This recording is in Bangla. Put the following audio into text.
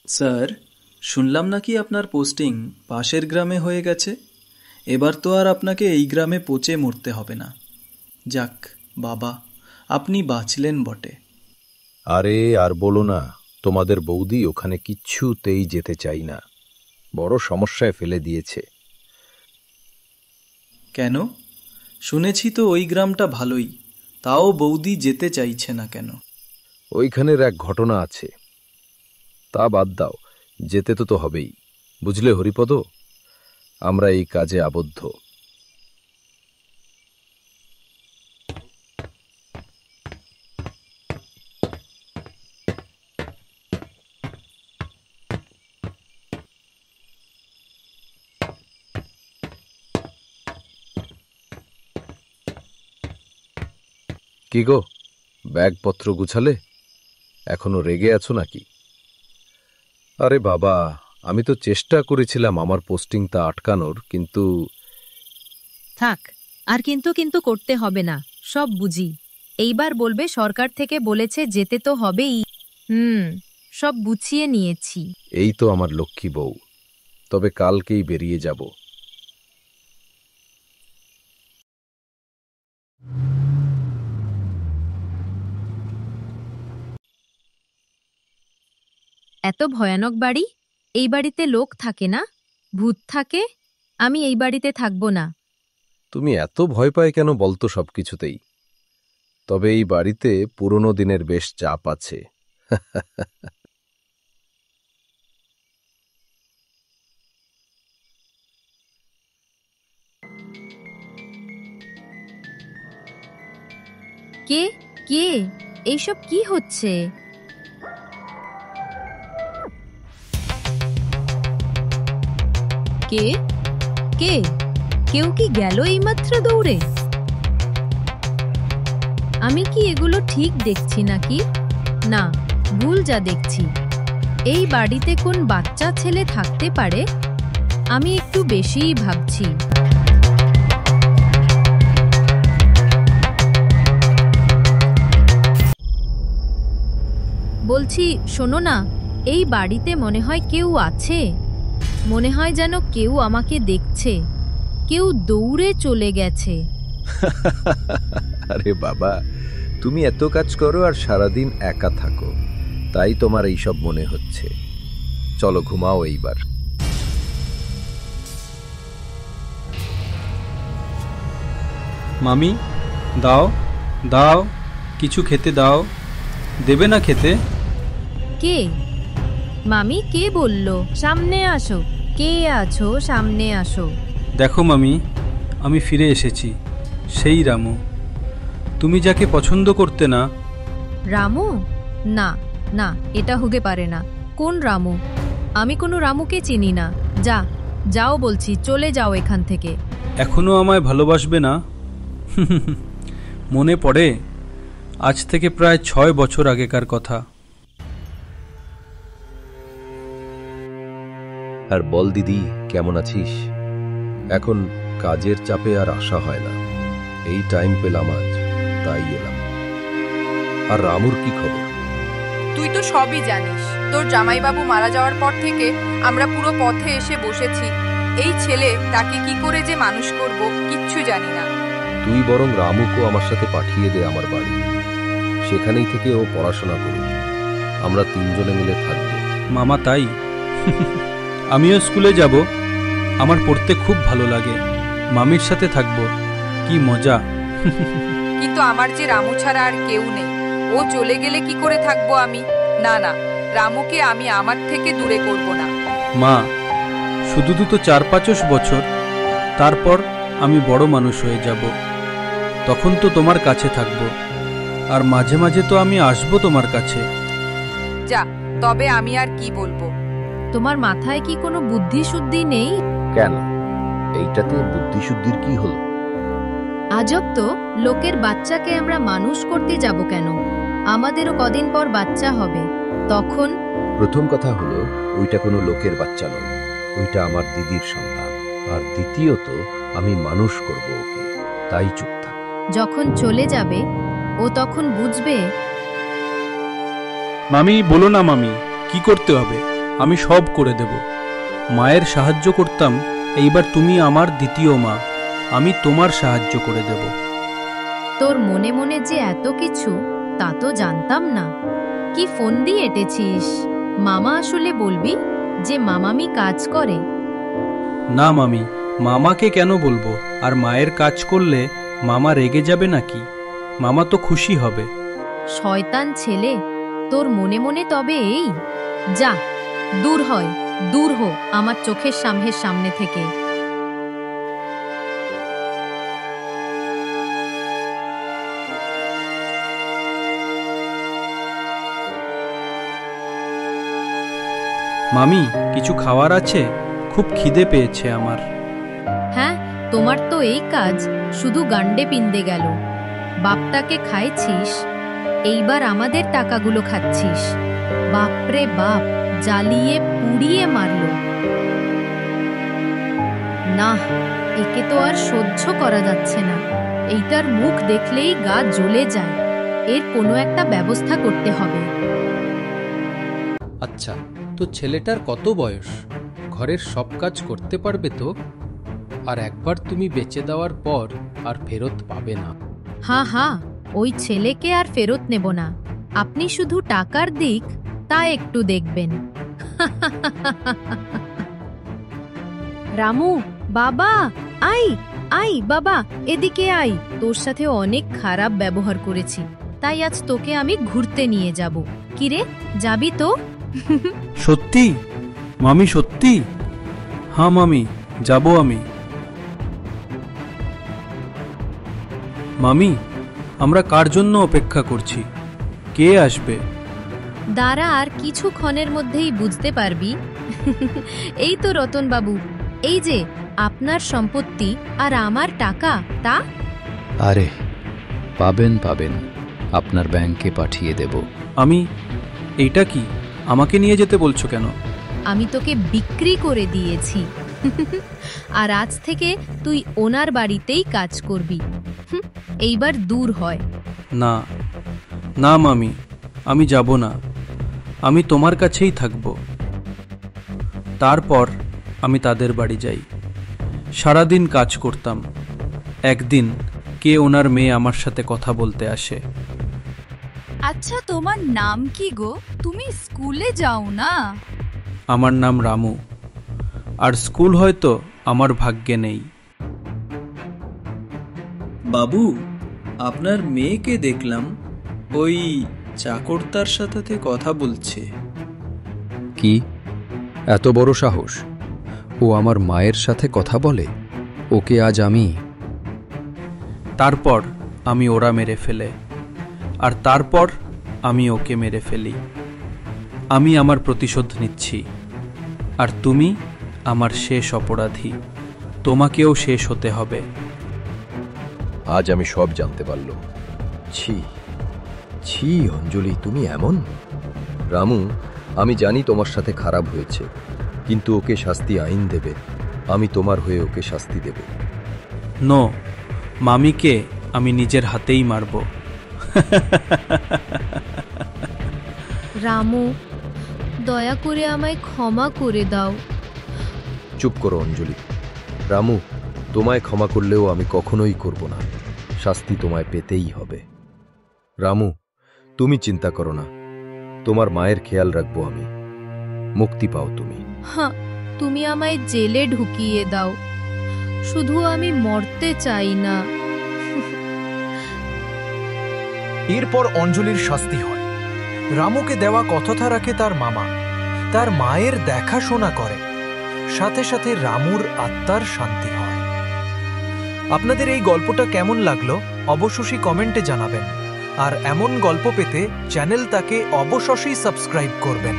স্যার, শুনলাম নাকি আপনার পোস্টিং পাশের গ্রামে হয়ে গেছে। এবার তো আর আপনাকে এই গ্রামে পচে মরতে হবে না। যাক বাবা, আপনি বাঁচলেন বটে। আরে আর বলো না, তোমাদের বৌদি ওখানে কিচ্ছুতেই যেতে চাই না, বড় সমস্যায় ফেলে দিয়েছে। কেন? শুনেছি তো ওই গ্রামটা ভালোই, তাও বৌদি যেতে চাইছে না কেন? ওইখানের এক ঘটনা আছে। তা বাদ দাও, যেতে তো হবেই, বুঝলে হরিপদ, আমরা এই কাজে আবদ্ধ। কি গো, ব্যাগপত্র গুছালে? এখনো রেগে আছো নাকি? আরে বাবা, আমি তো চেষ্টা করেছিলাম আমার পোস্টিংটা আটকানোর, কিন্তু... থাক, আর কিন্তু কিন্তু করতে হবে না, সব বুঝি। এইবার বলবে সরকার থেকে বলেছে যেতে তো হবেই। সব গুছিয়ে নিয়েছি। এই তো আমার লক্ষ্মী বউ, তবে কালকেই বেরিয়ে যাব। এত ভয়ানক বাড়ি? এই বাড়িতে লোক থাকে না, ভূত থাকে? আমি এই বাড়িতে থাকবো না। তুমি এত ভয় পায় কেন বলতো সবকিছুতেই? তবে এই বাড়িতে পুরনো দিনের বেশ চাপ আছে। কে কে এইসব কি হচ্ছে? কে কে কেউ কি গেল এইমাত্র দৌড়ে? আমি কি এগুলো ঠিক দেখছি নাকি? না, ভুল যা দেখছি। এই বাড়িতে কোন বাচ্চা ছেলে থাকতে পারে? আমি একটু বেশিই ভাবছি। বলছি, শোনো না, এই বাড়িতে মনে হয় কেউ আছে। মনে হয় যেন কেউ আমাকে দেখছে। কেউ দৌড়ে চলে গেছে। আরে বাবা, তুমি এত কাজ করো আর সারাদিন একা থাকো, তাই তোমার এইসব মনে হচ্ছে। চলো ঘুমাও এইবার। মামি, দাও দাও, কিছু খেতে দাও। দেবে না খেতে? কে? মামি, কে বলল সামনে আসো? কে আছো? সামনে আসো। দেখো মামি, আমি ফিরে এসেছি, সেই রামু। তুমি যাকে পছন্দ করতে না। রামু? না না, এটা হতে পারে না। কোন রামু? আমি কোনো রামুকে চিনি না। যাও বলছি, চলে যাও এখান থেকে। এখনো আমায় ভালোবাসবে না? মনে পড়ে আজ থেকে প্রায় 6 বছর আগেকার কথা। আর বল দিদি, কেমন আছিস? এখন কাজের চাপে আর আসা হয় না, এই টাইম পেলাম আজ, তাই এলাম। আর রামুর কি খবর? তুই তো সবই জানিস। তোর জামাইবাবু মারা যাওয়ার পর থেকে আমরা পুরো পথে এসে বসেছি। এই ছেলে, তাকে কি করে যে মানুষ করব কিচ্ছু জানি না। তুই বরং রামুকে আমার সাথে পাঠিয়ে দে আমার বাড়ি, সেখানেই থেকে ও পড়াশোনা করুক, আমরা 3 জনে মিলে থাকবো। মামা তাই? আমিও স্কুলে যাব, আমার পড়তে খুব ভালো লাগে, মামির সাথে থাকবো, কি মজা। কিন্তু আমার যে রামু ছাড়া আর কেউ নেই। ও চলে গেলে কি করে থাকবো আমি? না, রামুকে আমি আমার থেকে দূরে করব না। মা, শুধু তো 4-5 বছর, তারপর আমি বড় মানুষ হয়ে যাব, তখন তো তোমার কাছে থাকবো, আর মাঝে মাঝে তো আমি আসবো তোমার কাছে। যা, তবে আমি আর কি বলবো? তোমার মাথায় কি কোনো বুদ্ধি শুদ্ধি নেই? কেন, এইটাতে বুদ্ধিশুদ্ধির কি হলো? আজব তো, লোকের বাচ্চাকে আমরা মানুষ করতে যাব কেন? আমাদেরও কদিন পর বাচ্চা হবে, তখন... প্রথম কথা হলো, ওইটা কোনো লোকের বাচ্চা নয়, ওইটা আমার দিদির সন্তান। আর দ্বিতীয়ত, আমি মানুষ করব ওকে, তাই চুপ থাক। যখন চলে যাবে ও তখন বুঝবে। মামি, বলো না মামি, কি করতে হবে? আমি সব করে দেব। মায়ের সাহায্য করতাম, এইবার তুমি আমার দ্বিতীয় মা, আমি তোমার সাহায্য করে দেব। তোর মনে মনে যে এত কিছু, তা তো জানতাম না। কি ফোন দিয়ে এঁটেছিস? মামা আসলে বলবি যে মামামি কাজ করে? না মামি, মামাকে কেন বলবো? আর মায়ের কাজ করলে মামা রেগে যাবে নাকি? মামা তো খুশি হবে। শয়তান ছেলে, তোর মনে মনে তবে এই? যা, দূর হয়, দূর হো আমার চোখের সামনে থেকে। মামি, কিছু খাওয়ার আছে? খুব খিদে পেয়েছে আমার। হ্যাঁ, তোমার তো এই কাজ শুধু গান্ডে পিন্দে গেল। বাপটাকে খাইছিস, এইবার আমাদের টাকাগুলো খাচ্ছিস। বাপরে বাপ, জ্বালিয়ে পুড়িয়ে মারল। না, একে তো আর সহ্য করা যাচ্ছে না। এইটার মুখ দেখলেই গা জ্বলে যায়। এর কোনো একটা ব্যবস্থা করতে হবে। আচ্ছা, তো ছেলেটার কত বয়স? ঘরের সব কাজ করতে পারবে তো? আর একবার তুমি বেচে দেওয়ার পর আর ফেরত পাবে না। হ্যাঁ, ওই ছেলেকে আর ফেরত নেব না। আপনি শুধু টাকার দিক তা একটু দেখবেন। রামু, বাবা, আই বাবা, এদিকে আই। তোর সাথে অনেক খারাপ ব্যবহার করেছি, তাই আজ তোকে আমি ঘুরতে নিয়ে যাব। কিরে, যাবি তো? সত্যি মামি, সত্যি? হ্যাঁ মামি, যাব আমি। মামি, আমরা কার জন্য অপেক্ষা করছি? কে আসবে? দাঁড়া, আর কিছুক্ষণের মধ্যেই বুঝতে পারবি। এই তো রতন বাবু, এই যে আপনার সম্পত্তি আর আমার টাকা। তা আরে পাবেন, আপনার ব্যাংকে পাঠিয়ে দেব। আমি? এইটা কি? আমাকে নিয়ে যেতে বলছো কেন? আমি তোকে বিক্রি করে দিয়েছি। আর আজ থেকে তুই ওনার বাড়িতেই কাজ করবি। এইবার দূর হয়। না না মামি, আমি যাব না। আমি তোমার কাছেই থাকব। তারপর আমি তাদের বাড়ি যাই। সারাদিন কাজ করতাম। একদিন কে ওনার মেয়ে আমার সাথে কথা বলতে আসে। আচ্ছা, তোমার নাম কি গো? তুমি স্কুলে যাও না? আমার নাম রামু, আর স্কুল হয়তো আমার ভাগ্যে নেই। বাবু, আপনার মেয়েকে দেখলাম ওই চাকরটার সাথে কথা বলছে। কি এত বড় সাহস? ও আমার মায়ের সাথে কথা বলে? ওকে আজ আমি। তারপর আমি ওরা মেরে ফেলে, আর তারপর আমি ওকে মেরে ফেলি। আমি আমার প্রতিশোধ নিচ্ছি, আর তুমি আমার শেষ অপরাধী। তোমাকেও শেষ হতে হবে। আজ আমি সব জানতে পারলাম। ছি অঞ্জলি, তুমি এমন? রামু, আমি জানি তোমার সাথে খারাপ হয়েছে, কিন্তু ওকে শাস্তি আইন দেবে। আমি তোমার হয়ে ওকে শাস্তি দেব। নো, মামিকে আমি নিজের হাতেই মারব। রামু, দয়া করে আমায় ক্ষমা করে দাও। চুপ করো অঞ্জলি। রামু, তোমায় ক্ষমা করলেও আমি কখনোই করব না। শাস্তি তোমায় পেতেই হবে। রামু, তুমি চিন্তা করো না, তোমার মায়ের খেয়াল রাখবো আমি। মুক্তি পাও তুমি। হ্যাঁ, তুমি আমায় জেলে ঢুকিয়ে দাও, শুধু আমি মরতে চাই না। এরপর অঞ্জলির শাস্তি হয়। রামুকে দেওয়া কথা রাখে তার মামা, তার মায়ের দেখাশোনা করে, সাথে সাথে রামুর আত্মার শান্তি হয়। আপনাদের এই গল্পটা কেমন লাগলো অবশ্যই কমেন্টে জানাবেন, আর এমন গল্প পেতে চ্যানেলটাকে অবশ্যই সাবস্ক্রাইব করবেন।